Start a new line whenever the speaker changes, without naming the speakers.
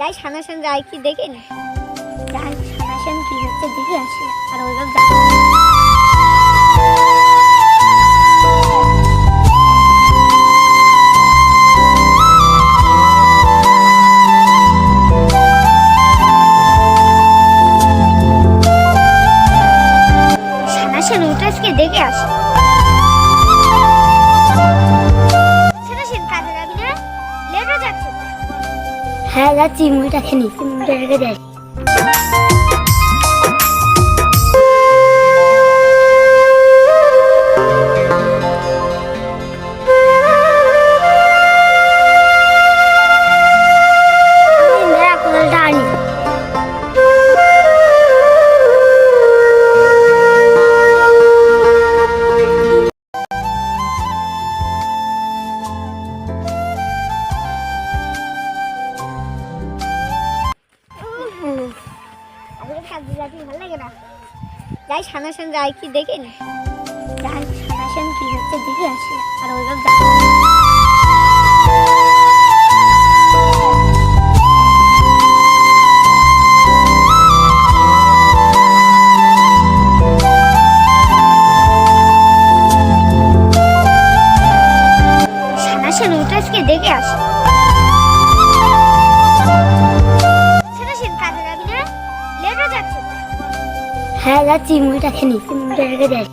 যাই সানাশন যাই কি দেখে নি, যাই সানাশন কি হচ্ছে দেখে আসি। আর ওইভাবে সানাশন ওটা আজকে দেখে আসি। সানাশন কাজে যাবি না? লেট হয়ে যাচ্ছে। হ্যাঁ যাচ্ছি, মুড়িটা খেয়ে নিচ্ছি, মুড়িটা রেখে দেয়। ভালো লাগে না, যাই সানাশন যাই কি দেখে নি, যাই সানাশন কি হচ্ছে দেখে আসি। আর ওইভাবে সানাশন ওটা আজকে দেখে আসি। হ্যাঁ যাচ্ছি, মুড়িটা খেয়ে নিচ্ছি, মুড়িটা রেখে দেয়।